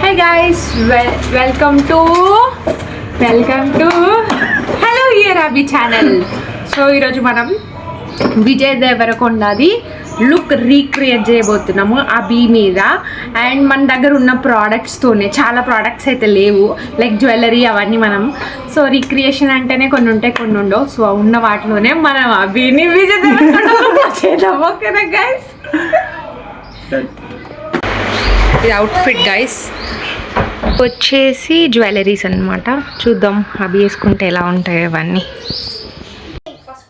Hi guys, welcome to Hello Here Abhi channel. So ఈరోజు మనం Vijay దేవరకొండది look recreate చేయబోతున్నాము అభి మీద. అండ్ మన దగ్గర ఉన్న ప్రోడక్ట్స్తోనే, చాలా ప్రోడక్ట్స్ అయితే లేవు, లైక్ జ్యువెలరీ అవన్నీ. మనం సో రీక్రియేషన్ అంటేనే కొన్ని ఉంటాయి, కొన్ని ఉండవు. సో ఉన్న వాటిలోనే మనం అభిని విజయ్ దేవరకొండ చేద్దాం. ఓకేనా గైస్? ఇది అవుట్ఫిట్ గైస్, వచ్చేసి జ్యువెలరీస్ అన్నమాట. చూద్దాం అవి వేసుకుంటే ఎలా ఉంటాయి అవన్నీ. ఫస్ట్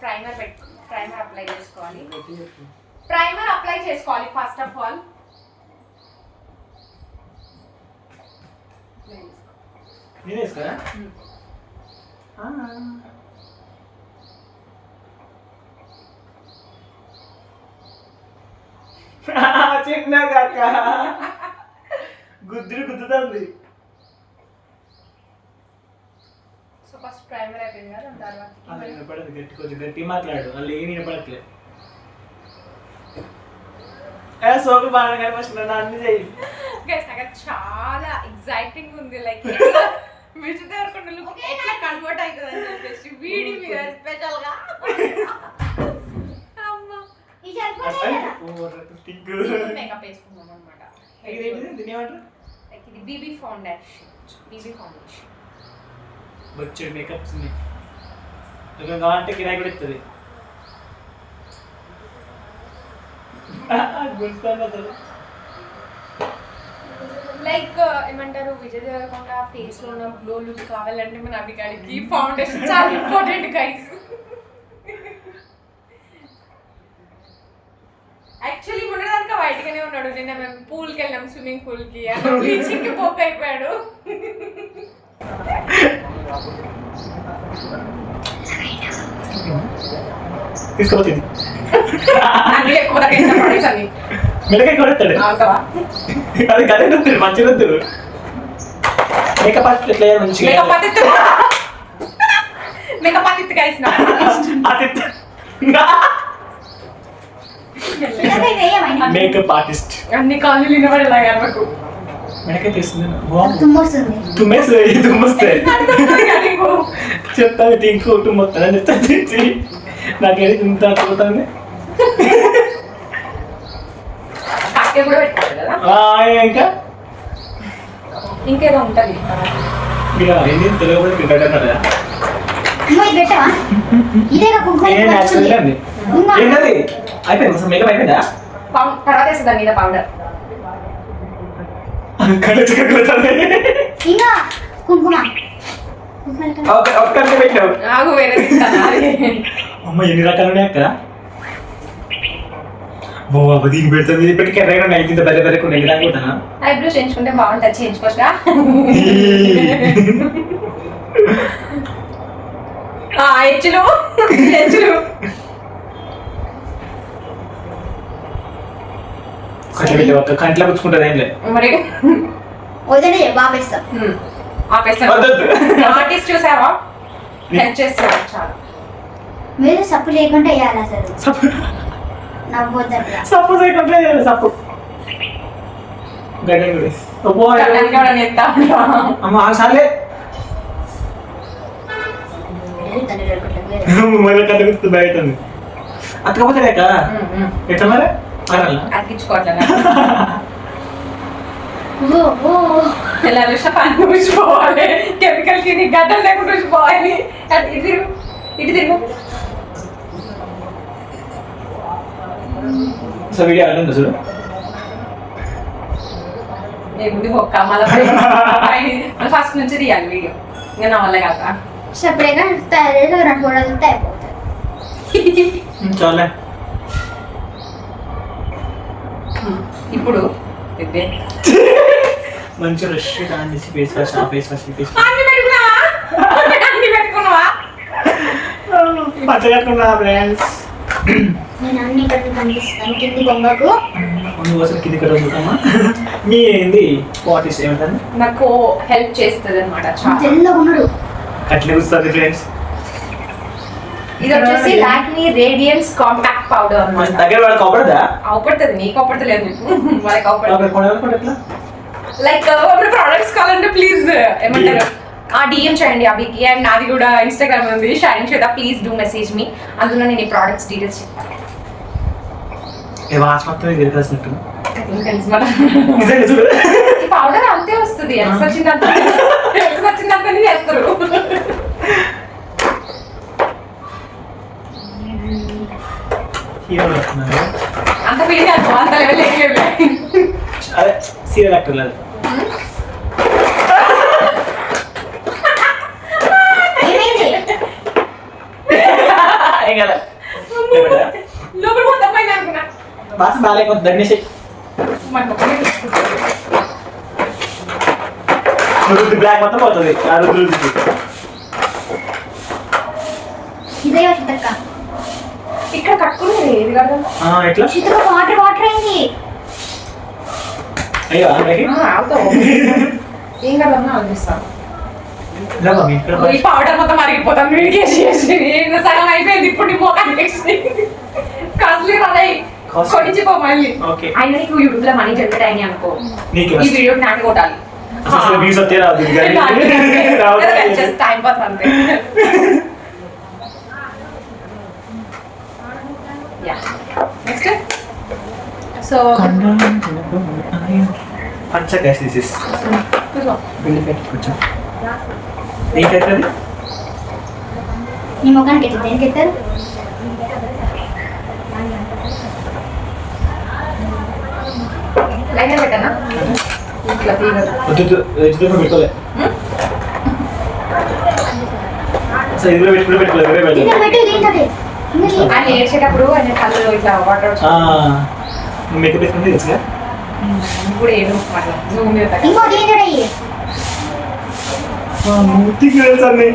ప్రైమర్ అప్లై చేసుకోవాలి ఫస్ట్ ఆఫ్ ఆల్. గుద్దుతుంది. సో ఫస్ట్ ప్రైమర్ అయిపోయింది కదా, దాని తర్వాత కొంచెం గట్టి మాట్లాడు, వాళ్ళు ఏమి వినపడట్లేదు. సోకు బాగా కనిపిస్తున్నాను, అన్ని చేయి. నాకు చాలా ఎక్సైటింగ్ ఉంది, లైక్ విజయ్ దేవరకొండ లుక్ ఎట్లా కన్వర్ట్ అవుతుంది అని చెప్పేసి వీడి మీద స్పెషల్ గా. మేకప్ వేసుకున్నాం అనమాట. ఇది బీబీ ఫౌండేషన్. వచ్చాడు మేకప్స్ కావాలంటే కిరాయి కూడా ఇస్తుంది. లైక్ ఏమంటారు, విజయ్ దేవరకొండ ఫేస్ లో ఉన్న గ్లో లుక్ కావాలంటే మన అభిగాడికి ఫౌండేషన్ చాలా ఇంపార్టెంట్ గైస్. యాక్చువల్లీ మొన్నదాకా వైట్ గానే ఉన్నాడు. నిన్న మేము పూల్కి వెళ్ళాం, స్విమ్మింగ్ పూల్ కి, బీచింగ్ కి పోక్ అయిపోయాడు. తీసుకోవచ్చు మంచిగా మేకప్ ఆర్టిస్ట్ ఎట్లా మంచిగా makeup artist guys. Makeup artist అన్ని కాళ్ళు వినబడేలాగా నాకు మెడకే తీస్తుంది. తుమ్మొస్తాయి చెప్తాను, టింకు తుమ్మొస్తాను చెప్తాను. నాకేది ఇంత పోతుంది. ఇంకా ఇంకేదో ఉంటుంది తెలుగు క్రికెట్ కదా. ఏంటది అయిపోయింది అసలు మేకప్ అయిపోయిందా? తర్వాత వేస్తుందా మీద పౌడర్. అమ్మ ఎన్ని రకాలు ఉన్నాయి అక్క. దీన్ని పెడుతుంది, ఇప్పటికీ ఎర్రగా ఇంత పెద్ద పెద్ద కొన్ని అనుకుంటానా. ఐబ్రోస్ చేయించుకుంటే బాగుంటుంది, చేయించుకోవచ్చుగా. కంట్లో పుచ్చుకుంటుంది ఏం లేదు మరి. ఆర్టిస్ట్ చూసావా, హెల్ప్ చేస్తారు చాలా. మీరు సప్పు చేయకుండా వేయాలి అసలు. సప్పు చేయకుండా వేయాలి. సప్పు అమ్మ సార్లే బయట అతకపోతే లేక ఎట్లా మరి అతికించుకోవట్లే. ఎలా చూసినా పని చూసిపోవాలి, కెమికల్ కి గడ్డలు లేకుండా చూసిపోవాలి. ఇటు తిరుగు. సో వీడియో అలా చూడు. ఏముంది ఒక్క మళ్ళీ ఫస్ట్ నుంచి తీయాలి వీడియో, ఇంకా నా వల్ల కాక. సపరేట్గా తయారు 2 రోజులతో అయిపోతుంది. చాలే. ఇప్పుడు మంచి రష్ దాన్ని ఫేస్ వాష్ పెట్టుకున్నావా? పచ్చగట్టుకున్నా ఫ్రెండ్స్. నేను అన్ని ఇక్కడ కనిపిస్తాను. కింది బొమ్మకు కింది కట్టుకుంటామా. మీ ఏంది ఆర్టిస్ట్ ఏమంటారు, నాకు హెల్ప్ చేస్తుంది అనమాట. తెల్లగా ఉన్నాడు, అట్లే వస్తుంది ఫ్రెండ్స్. ఇది వచ్చేసి లాక్మీ రేడియన్స్ కాంపాక్ట్ పౌడర్ అన్నమాట. దగ్గర వాళ్ళకి అవపడదా? అవపడుతుంది, నీకు అవపడతలేదు, వాళ్ళకి అవపడుతుంది. లైక్ ప్రోడక్ట్స్ కావాలంటే ప్లీజ్ ఏమంటారు డిఎం చేయండి అభికి. అండ్ నాది కూడా ఇన్స్టాగ్రామ్ ఉంది shine Shweta, please do message me. అందులో నేను ఈ ప్రోడక్ట్స్ డీటెయిల్స్ చెప్తాను. ఈ పౌడర్ అంతే వస్తుంది, ఎంత వచ్చిందంత చేస్తారు. అంత ఫీల్ కాదు, అంత లెవెల్ అదే సీరియల్ యాక్టర్ లేదు. లోపల మొత్తం పైన అనుకున్నా బాస బాగాలేకపోతే దండేసి బ్లాక్ మొత్తం పోతుంది. ఆ రోజు ఇక్కడ కట్టుకునేది ఏది కదా ఎట్లా వాటర్ వాటర్ అయింది. అయ్యో ఏం కదమ్మా అందిస్తాను. ఇక్కడ ఈ పౌడర్ మొత్తం మరిగిపోతాను సగం అయిపోయింది. ఇప్పుడు నీ మోకానికి కాస్ట్లీ పదాయి కొనిచ్చిపో మళ్ళీ. అయినా నీకు యూట్యూబ్ లో మనీ జనరేట్ అయినాయి అనుకో, ఈ వీడియోకి నాటి కొట్టాలి. టైం పాస్ అంతే. నెక్స్ట్ సో ఏంటది నీ ముఖానికి ఎట్లా దేనికి ఎత్తారు? లైన్ పెట్టనా ఇట్లా తీయగలరు. పెట్టుకోలే పెట్టుకోలేదు. ఆయన ఏడ్చేటప్పుడు ఆయన కళ్ళు ఇట్లా వాటర్ మేకప్ వేసుకుంటే తెలుసుగా ఇప్పుడు ఏడు అట్లా జూమ్ ఇంకో దీంట్లో అయ్యి మూర్తికి తెలుసండి.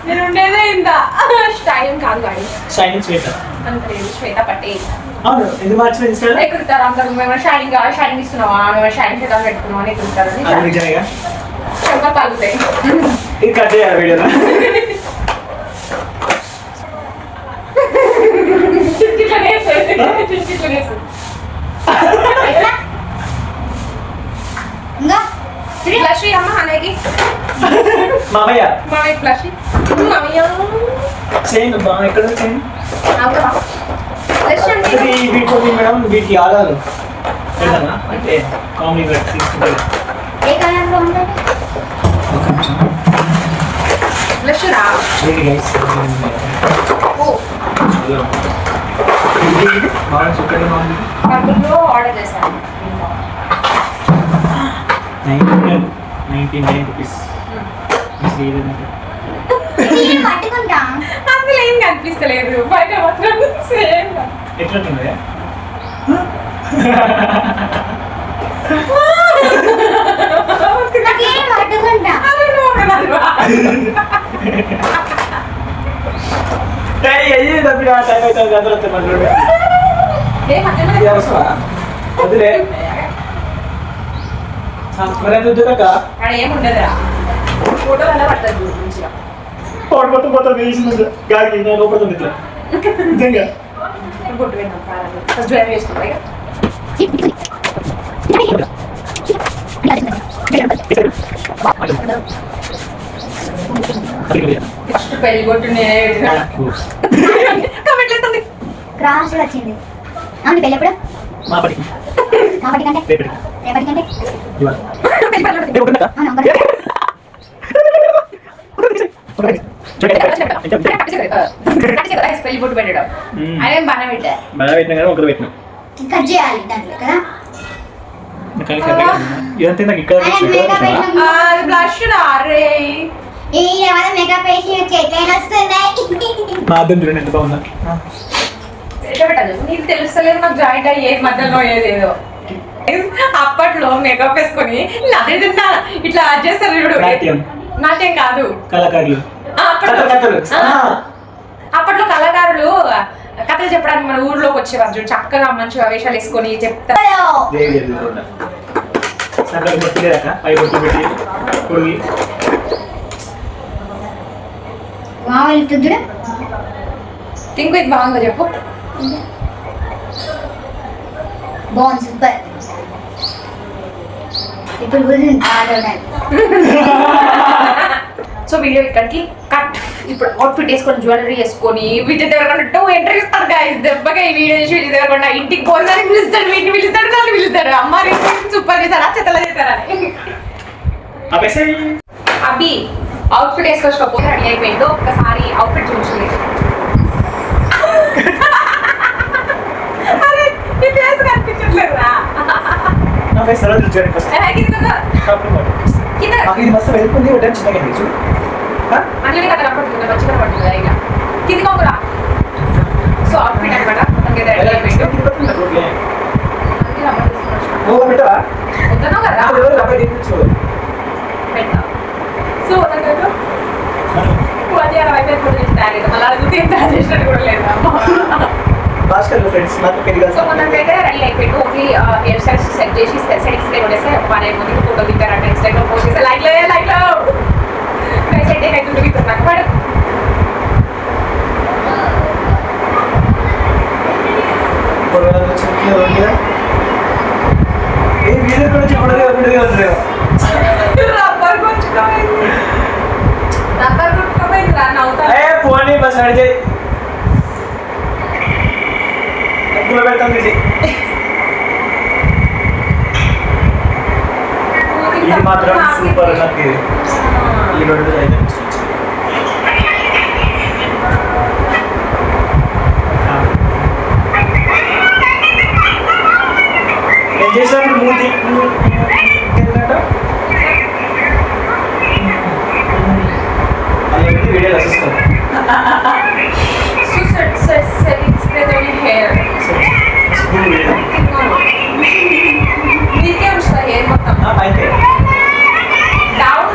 నేను ఉండేదే ఇంత స్టైల్ కాదు గాడి షైనింగ్ శ్వేత అంత లేదు. శ్వేత పటేల్ అవును ఎందుకు మార్చిన ఇన్స్టాలో ఎక్కుతారు అందరు. మేము షైనింగ్ షైనింగ్ ఇస్తున్నావా, మేము షైనింగ్ శ్వేత పెట్టుకున్నాం అని ఎక్కుతారని చెప్ప తగ్గుతాయి. ఇది కట్ చేయాలి వీడియోలో. అమ్మ అనేది మామయ్య మామయ్య ఫ్లష్ మామయ్య చేయండి బాగా ఎక్కడ చేయండి. ఫ్లష్ అంటే వీటికి మేడం వీటికి ఆధారు అంటే కామెడీ తీసుకుంటారు. ఏ కలర్లో ఉందండి? ఫ్లష్ రా పర్పుల్లో ఆర్డర్ చేశాను. 99 రూపీస్. పట్టుకుంటా అందులో ఏం కనిపిస్తలేదు, బయట మాత్రం సేమ్. ఎట్లుంటుంది పట్టుకుంటా వదిలే ఏముండదురా ఫోటో అలా పడుతుంది మంచిగా. మొత్తం మొత్తం గాడికి లోపడుతుంది ఇట్లా నిజంగా. బొట్టు వేద్దాం ఫస్ట్ డ్రైవ్ చేసుకుంటా. ఫస్ట్ పెళ్లి బొట్టు కమెంట్ చేస్తుంది. క్రాస్ వచ్చింది. అవును పెళ్ళి ఎప్పుడు? మాపటికి మాపటి కంటే రేపటి కంటే పెళ్లి బొట్టు పెట్టడం ఆయన బాగా పెట్టా. బాగా పెట్టినా కదా ఒకరు పెట్టినా కట్ చేయాలి దాంట్లో కదా. ఇదంతా నాకు ఇక్కడ బ్లష్ రే మేకప్ వేసి ఎట్లయినా వస్తున్నాయి. మా అర్థం చూడండి ఎంత బాగుందా. ఎట్లా పెట్టాలి నీకు తెలుస్తలేదు, నాకు జాయింట్ అయ్యే మధ్యలో ఏదేదో. అప్పట్లో మేకప్ వేసుకొని అదే తిన్నా ఇట్లా చేస్తారు చూడు. నాట్యం కాదు కళాకారులు. అప్పట్లో కళాకారులు కథలు చెప్పడానికి మన ఊర్లోకి వచ్చేవారు చూడు, చక్కగా మంచిగా వేషాలు వేసుకొని చెప్తారు. మావ లిఫ్ట్ చూడ థింక్ విత్ బాగుందో చెప్పు. బాగుంది సూపర్. ఇప్పుడు గురించి ఆడడానికి సో వీడియో ఇక్కడికి కట్. ఇప్పుడు అవుట్ఫిట్ వేసుకొని జ్యువెలరీ వేసుకొని విజయ్ దేవరకొండ 2 ఎంట్రీ ఇస్తారు గాయస్. దెబ్బగా ఈ వీడియో చూసి విజయ్ దేవరకొండ ఇంటికి పోతానికి పిలుస్తాడు, వీటిని పిలుస్తాడు, నన్ను పిలుస్తాడు. అమ్మ సూపర్ చేశారా చెత్తలా చేశారని. అభి అవుట్ఫిట్ వేసుకోకపోతే రెడీ అయిపోయిందో ఒక్కసారి అవుట్ఫిట్ చూసింది. అరే ఈ ఫేస్ కనిపించట్లేదురా. నా ఫేస్ ఎలా చూడండి ఫస్ట్. కింద ఇది మస్తు వెళ్తుంది ఒకటే చిన్నగా చూడు. అన్నీ కదా పడుతుంది, మంచిగా పడుతుంది. ఇక కింది కొంగురా. సో అవుట్ఫిట్ అనమాట రెడీ అయిపోయిండు. వద్దనో కదా పెట్టా. సో వద్దనో అది అలా అయితే కూడా తయారు లేదు. మళ్ళీ అడుగుతే ఏం తయారు చేసినట్టు కూడా లేదు. సో మొత్తానికైతే రెడీ అయిపోయిండు. ఓన్లీ హెయిర్ స్టైల్స్ సెట్ చేసి సెట్స్ కొట్టేస్తే పని అయిపోతుంది. ఫోటో దిగారంటే ఇన్స్టాగ్రామ్ పోస్ట్ చేస్తే లైక్ సెట్ అయితే దిగుతున్నాక పడు. రబ్బర్ గుచ్చుకోమైంది, రబ్బర్ గుచ్చుకోమైంది రా. నవ్వుతా పోనీ బస్ అడిగే పెడతాం. ఇది మాత్రం సూపర్. నాకు ఈ రెండు ఐటమ్స్ నేను చేసినప్పుడు మూతి అలా వీడియోలు అసిస్తాను. నీకే వస్తా హెయిర్ మొత్తం అయితే డౌన్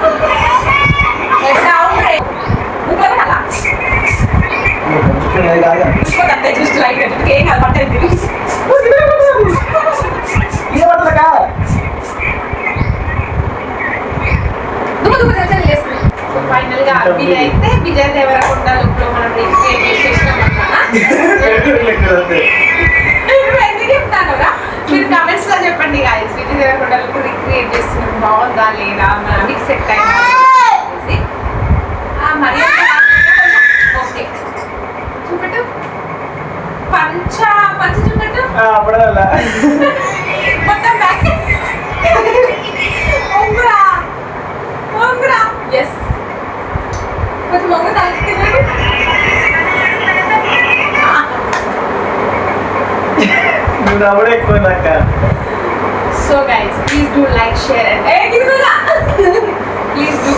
అంతే జస్ట్ లైక్ ఏం కాదు పట్టేది. ఫైనల్ గా అభిని అయితే విజయ్ దేవరకొండ లుక్ లో మనం రీక్రియేట్ చేసేసినాం అన్నమాట. ఎందుకు చెప్తాను మీరు కమెంట్స్ లో చెప్పండి guys. Vijay Devarakonda look recreate చేస్తున్నాం బాగుందా లేదా, మీకు సెట్ అయినా మరి ఓకే చూపెట్టు. పంచ చూపెట్టు మొత్తం బ్యాక్ ఒంగురా. ఎస్ కొంచెం మొగ్గు తగ్గుతున్నాడు. So guys, please do like, share and please do